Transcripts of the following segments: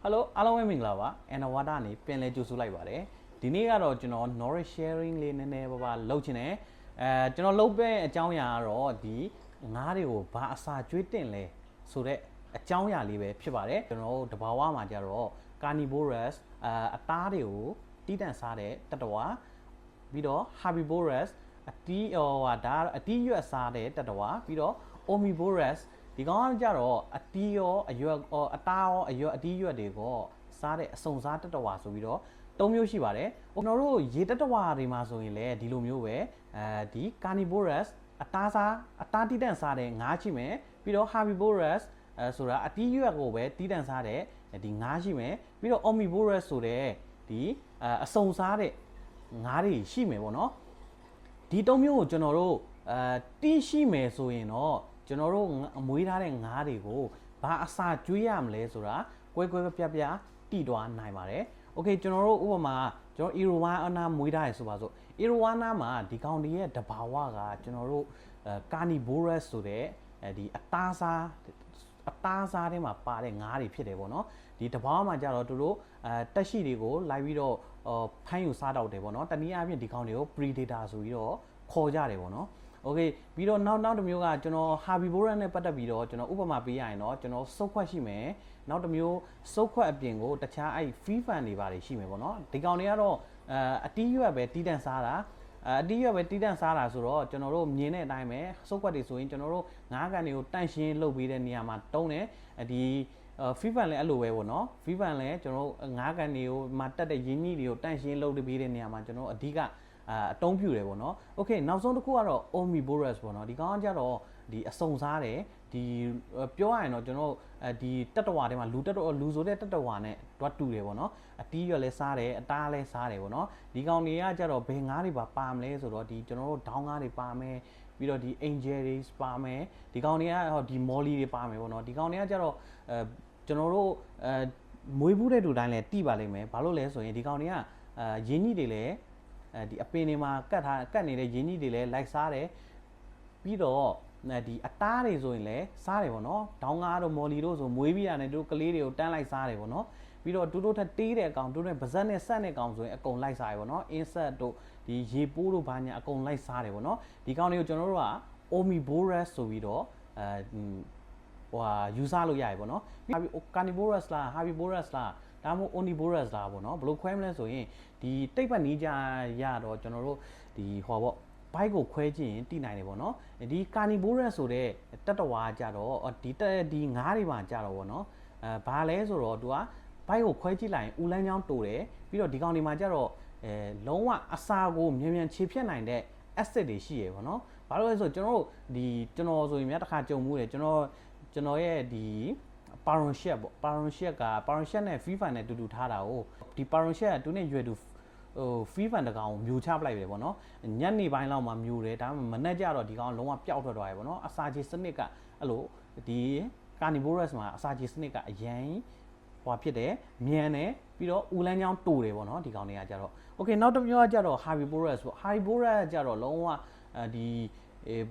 Hello အားလုံးပဲမင်္ဂလာပါ Anawada နေပြန်လဲကြိုဆိုလိုက်ပါတယ်ဒီနေ့ကတော့ကျွန်တော် knowledge sharing လေးနည်းနည်းပါလုပ်ချင်တယ်ကျွန်တော်လုပ်ပဲအကြောင်းအရာကတော့ဒီငါးတွေကိုဘာအစာကျွေးတင်လဲဆိုတော့အကြောင်းအရာလေးပဲဖြစ်ပါတယ်ကျွန်တော်တဘာဝမှာကြတော့ carnivorous အသားတွေကိုတီးတန့်စားတဲ့တတဝါပြီးတော့ herbivorous အတီးဒါအတီးရွက်စားတဲ့တတဝါပြီးတော့ omnivorous ဒီကောင်ကကြတော့အတီးရောအရွက်အသားရောအရွက်အတီးရွက်တွေကိုစားတဲ့အစုံစားတတဝါဆိုပြီးတော့၃မျိုးရှိပါတယ်ကျွန်တော်တို့ရေတတဝါတွေမှာဆိုရင်လည်းဒီလိုမျိုးပဲဒီ carnivorous အသားစားအသားတီးတန့်စားတဲ့ငါးရှိမယ်ပြီးတော့ herbivorous ဆိုတာအတီးရွက်ကိုပဲတီးတန့်စားတဲ့ဒီငါးရှိမယ်ပြီးတော့ omnivorous ဆိုတဲ့ဒီအစုံစားတဲ့ငါးတွေရှိမယ်ပေါ့နော်ဒီ၃မျိုးကိုကျွန်တော်တို့တီးရှိမယ်ဆိုရင်တော့ကျွန်တော်တို့မွေးထားတဲ့ငါးတွေကိုဘာအစာကျွေးရမလဲဆိုတာကွဲပြပြတိသွားနိုင်ပါတယ်။ Okay ကျွန်တော်တို့ဥပမာကျွန်တော် Arowana မွေးထားရဆိုပါစို့ Arowana မှာဒီကောင်တွေရဲ့တဘာဝကကျွန်တော်တို့carnivorous ဆိုတဲ့ဒီအသားစားထဲမှာပါတဲ့ငါးတွေဖြစ်တယ်ပေါ့နော်။ဒီတဘာဝမှာကြတော့သူတို့တက်ရှိတွေကိုလိုက်ပြီးတော့ဖမ်းယူစားတော့တယ်ပေါ့နော်။တနည်းအားဖြင့်ဒီကောင်တွေကို predator ဆိုပြီးတော့ခေါ်ကြတယ်ပေါ့နော်။ Okay ပြီးတော့နောက်တစ်မျိုးကကျွန်တော် herbivorous နဲ့ပတ်သက်ပြီးတော့ကျွန်တော်ဥပမာပေးရရင်တော့ကျွန်တော်စုပ်ခွက်ရှိမယ်နောက်တစ်မျိုးစုပ်ခွက်အပြင်ကိုတခြားအဲ့ free fan တွေပါတယ်ရှိမယ်ပေါ့နော်ဒီကောင်တွေကတော့အတီးရွက်ပဲတီးတန့်စားတာအတီးရွက်ပဲတီးတန့်စားတာဆိုတော့ကျွန်တော်တို့မြင်တဲ့အတိုင်းပဲစုပ်ခွက်တွေဆိုရင်ကျွန်တော်တို့ငါးကန်တွေကိုတန့်ရှင်းလုပ်ပေးတဲ့နေရာမှာတုံးတယ်ဒီ free fan လည်းအဲ့လိုပဲပေါ့နော် free fan လည်းကျွန်တော်တို့ငါးကန်တွေကိုမှတက်တဲ့ရင်းနှီးတွေကိုတန့်ရှင်းလုပ်ပေးတဲ့နေရာမှာကျွန်တော်အဓိကအတုံးပြူတယ်ပေါ့နော် Okay နောက်ဆုံးတစ်ခုကတော့ omnivorous ပေါ့နော်ဒီကောင်ကကြတော့ဒီအစုံစားတယ်ဒီပြောရရင်တော့ကျွန်တော်ဒီတတဝါထဲမှာလူဆိုတဲ့တတဝါနဲ့တွတ်တူတယ်ပေါ့နော်အတီးရွက်လဲစားတယ်အသားလဲစားတယ်ပေါ့နော်ဒီကောင်တွေကကြတော့ဘယ်ငါးတွေပါမလဲဆိုတော့ဒီကျွန်တော်တို့ဒေါင်းငါးတွေပါမယ်ပြီးတော့ဒီ angel တွေပါမယ်ဒီကောင်တွေကဒီ molly တွေပါမယ်ပေါ့နော်ဒီကောင်တွေကကြတော့ကျွန်တော်တို့မွေးဘူးတဲ့တူတိုင်းလဲတိပါလိမ့်မယ်ဘာလို့လဲဆိုရင်ဒီကောင်တွေကရင်းနှီးတွေလဲဒီအပင်တွေမှာကတ်နေတဲ့ရင်းနှီးတွေလည်းလိုက်စားတယ်ပြီးတော့ဒီအသားတွေဆိုရင်လည်းစားတယ်ပေါ့နော်ဒေါင်းငါးတို့မော်လီတို့ဆိုမွေးပြီးရတယ်တို့ကလေးတွေကိုတန်းလိုက်စားတယ်ပေါ့နော်ပြီးတော့တူတို့ထက်တေးတဲ့အကောင်တို့နဲ့ဗဇက်နဲ့ဆက်တဲ့ကောင်ဆိုရင်အကုန်လိုက်စားတယ်ပေါ့နော် insect တို့ဒီရေပိုးတို့ဘာညာအကုန်လိုက်စားတယ်ပေါ့နော်ဒီကောင်တွေကိုကျွန်တော်တို့က omnivorous ဆိုပြီးတော့ယူဆလို့ရတယ်ပေါ့နော် carnivorous လား herbivorous လားဒါမှမဟုတ် omnivorous လားပေါ့နော်ဘယ်လိုခွဲမလဲဆိုရင်ဒီတိတ်ပတ်နီးကြရတော့ကျွန်တော်တို့ဒီဟောပေါ့ဘိုက်ကိုခွဲကြည့်ရင်တိနိုင်တယ်ပေါ့နော်ဒီ carnivorous ဆိုတဲ့တတဝါကြတော့ဒီငါးတွေပါကြတော့ပေါ့နော်ဘာလဲဆိုတော့သူကဘိုက်ကိုခွဲကြည့်လိုက်ရင်ဥလန်းချောင်းတိုတယ်ပြီးတော့ဒီကောင်တွေမှာကြတော့လုံးဝအစာကိုမြန်ခြေဖြတ်နိုင်တဲ့ acid တွေရှိရယ်ပေါ့နော်ဘာလို့လဲဆိုကျွန်တော်တို့ဒီကျွန်တော်ဆိုရင်များတစ်ခါကြုံမှုတယ်ကျွန်တော်ရဲ့ဒီ Paron shed ပေါ့ Paron shed နဲ့ free fan နဲ့တူထားတာကိုဒီ Paron shed ကသူနဲ့ရွယ်တူfree fan တကောင်ကိုမျိုးချပလိုက်ပဲပေါ့နော်ညနေပိုင်းလောက်မှမျိုးတယ်ဒါမှမနေ့ကျတော့ဒီကောင်လုံးဝပျောက်ထွက်သွားတယ်ပေါ့နော်အစာချေစနစ်ကအဲ့လိုဒီ carnivorous မှာအစာချေစနစ်ကအရင်ဟွာဖြစ်တယ်မြန်တယ်ပြီးတော့ဦးလန်းချောင်းတူတယ်ပေါ့နော်ဒီကောင်တွေကကြတော့ Okay နောက်တစ်မျိုးကကြတော့ herbivorous ပေါ့ herbivorous ကကြတော့လုံးဝဒီ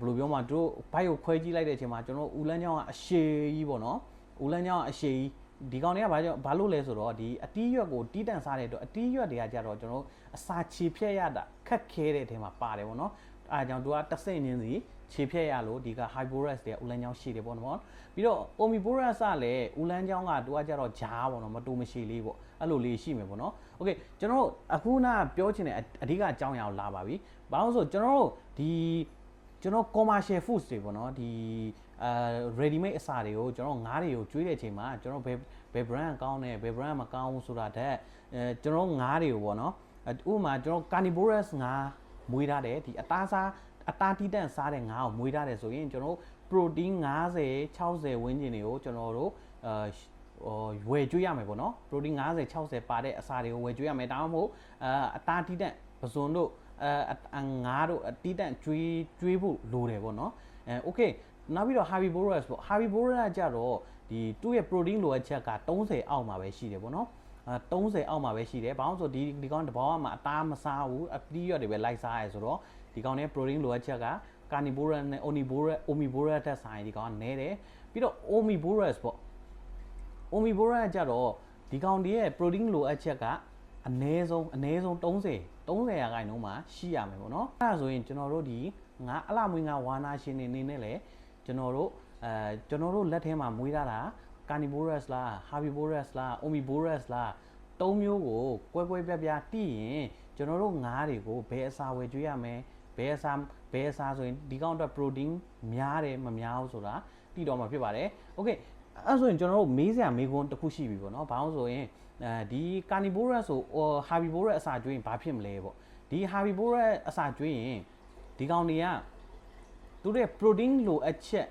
ဘယ်လိုပြောမှတို့ဘိုက်ကိုခွဲကြည့်လိုက်တဲ့အချိန်မှာကျွန်တော်ဦးလန်းချောင်းကအရှည်ကြီးပေါ့နော်ဦးလန်းချောင်းအရှည်ကြီးဒီကောင်တွေကဘာလို့လဲဆိုတော့ဒီအတီးရွက်ကိုတီးတန့်စားတဲ့အတွက်အတီးရွက်တွေကကြတော့ကျွန်တော်အစာခြေဖြတ်ရတာခက်ခဲတဲ့အထဲမှာပါတယ်ပေါ့နော်အဲဒါကြောင့်သူကတစ်စိမ့်ချင်းစီခြေဖြတ်ရလို့ဒီက herbivorous တွေကဦးလန်းချောင်းရှိတယ်ပေါ့နော်ပြီးတော့ omnivorous ကလည်းဦးလန်းချောင်းကသူကကြတော့ဂျားပေါ့နော်မတူမရှိလေးပေါ့အဲ့လိုလေးရှိမယ်ပေါ့နော် Okay ကျွန်တော်တို့အခုနပြောချင်တဲ့အဓိကအကြောင်းအရာကိုလာပါပြီဘာလို့ဆိုကျွန်တော်တို့ကျွန်တော် commercial foods တွေပေါ့နော်ဒီready made အစာတွေကိုကျွန်တော်ငါးတွေကိုကျွေးတဲ့အချိန်မှာကျွန်တော်ဘယ် brand ကောင်းတယ်ဘယ် brand မကောင်းဘူးဆိုတာတဲ့ကျွန်တော်ငါးတွေကိုပေါ့နော်ဥပမာကျွန်တော် carnivorous ငါးမွေးထားတယ်ဒီအသားတီးတန့်စားတဲ့ငါးကိုမွေးထားတယ်ဆိုရင်ကျွန်တော် protein 50 60ဝန်းကျင်တွေကိုကျွန်တော်တို့ဝယ်ကျွေးရမယ်ပေါ့နော် protein 50 60ပါတဲ့အစာတွေကိုဝယ်ကျွေးရမယ်ဒါမှမဟုတ်အသားတီးတန့်ပဇွန်တို့ငါးတို့တီးတန့်ကျွေးဖို့လိုတယ်ပေါ့နော်Okay နောက်ပြီးတော့ herbivorous ပေါ့ herbivorous ကကြတော့ဒီသူ့ရဲ့ protein လိုအပ်ချက်က30အောက်မှာပဲရှိတယ်ပေါ့နော်30အောက်မှာပဲရှိတယ်ဘာလို့ဆိုဒီကောင်တဘောမှာအသားမစားဘူးအပီးရွက်တွေပဲလိုက်စားရဲဆိုတော့ဒီကောင်နဲ့ protein လိုအပ်ချက်က carnivorous နဲ့ omnivorous တက်ဆိုင်ဒီကောင်ကနည်းတယ်ပြီးတော့ omnivorous ပေါ့ omnivorous ကကြတော့ ဒီကောင်တွေရဲ့ protein လိုအပ်ချက်ကအနည်းဆုံး30ရာခိုင်နှုန်းမှာရှိရမယ်ပေါ့နော်အဲ့ဒါဆိုရင်ကျွန်တော်တို့ဒီငါအလှမွေးငါဝါနာရှင်နေနေနဲ့လေကျွန်တော်တို့လက်ထဲမှာမွေးထားတာ carnivorous လား herbivorous လား omnivorous လား၃မျိုးကိုကွဲပြားတိရင်ကျွန်တော်တို့ငါးတွေကိုဘယ်အစာဝယ်ကျွေးရမယ်ဘယ်အစာဆိုရင်ဒီကောင်အတွက် protein များတယ်မများဘူးဆိုတာတိတော့မှာဖြစ်ပါတယ် okay အဲ့ဆိုရင်ကျွန်တော်တို့မေးစရာမေးခွန်းတစ်ခုရှိပြီပေါ့နော်ဘာလို့ဆိုရင်ဒီ carnivorous ဆို herbivorous အစာကျွေးရင်ဘာဖြစ်မလဲပေါ့ဒီ herbivorous အစာကျွေးရင်ဒီကောင်တွေကသူတို့ရဲ့ protein လိုအပ်ချက်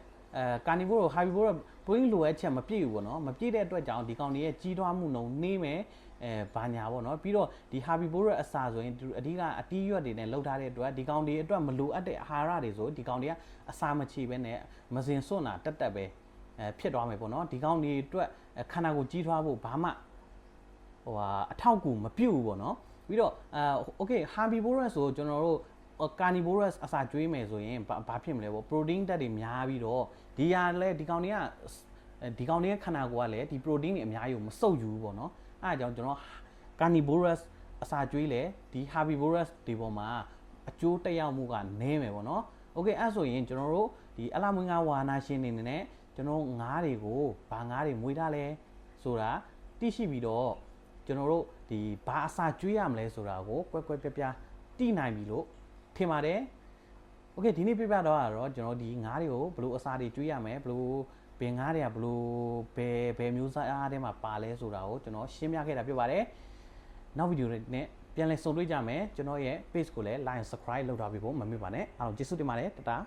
carnivore herbivorous protein လိုအပ်ချက်မပြည့်ဘူးပေါ့နော်မပြည့်တဲ့အတွက်ကြောင့်ဒီကောင်တွေရဲ့ကြီးထွားမှုနှုန်းနှေးမယ်ဘာညာပေါ့နော်ပြီးတော့ဒီ herbivorous အစာဆိုရင်အဓိကအတီးရွက်တွေနဲ့လှုပ်ထားတဲ့အတွက်ဒီကောင်တွေအတွက်မလိုအပ်တဲ့အာဟာရတွေဆိုဒီကောင်တွေကအစာမချေပဲနဲ့မစင်စွန့်တာတက်ပဲဖြစ်သွားမယ်ပေါ့နော်ဒီကောင်တွေအတွက်ခန္ဓာကိုယ်ကြီးထွားဖို့ဘာမှအထောက်အကူမပြုတ်ဘူးပေါ့နော်ပြီးတော့okay herbivorous ဆိုကျွန်တော်တို့ carnivorous အစာကျွေးမယ်ဆိုရင်ဘာဖြစ်မလဲပေါ့ protein ဓာတ်တွေများပြီးတော့ဒီဟာလည်းဒီကောင်တွေရဲ့ခန္ဓာကိုယ်ကလည်းဒီ protein တွေအများကြီးကိုမစုပ်ယူဘူးပေါ့နော်အဲအကြောင်းကျွန်တော် carnivorous အစာကျွေးလဲဒီ herbivorous တွေပေါ်မှာအကျိုးတက်ရောက်မှုကနည်းမယ်ပေါ့နော် okay အဲ့ဆိုရင်ကျွန်တော်တို့ဒီအလှမွေးငါဝါနာရှင်နေနဲ့ကျွန်တော်ငါးတွေကိုဘာငါးတွေမွေးထားလဲဆိုတာသိရှိပြီးတော့ကျွန်တော်တို့ဒီဘာအစာကျွေးရမလဲဆိုတာကိုကွဲပြားသိနိုင်ပြီလို့ထင်ပါတယ် okay ဒီနေ့ပြပြတော့ကျွန်တော်ဒီငါးတွေကိုဘယ်လိုအစာတွေကျွေးရမယ်ဘယ်လိုဘယ်ငါးတွေကဘယ်လိုဘယ်မျိုးစားအားထဲမှာပါလဲဆိုတာကိုကျွန်တော်ရှင်းပြခဲ့တာဖြစ်ပါတယ်နောက်ဗီဒီယိုနဲ့ပြန်လည်ဆုံတွေ့ကြမယ်ကျွန်တော်ရဲ့ page ကိုလည်း like subscribe လုပ်ထားပြီးဖို့မမေ့ပါနဲ့အားလုံးကျေးဇူးတင်ပါတယ်တတား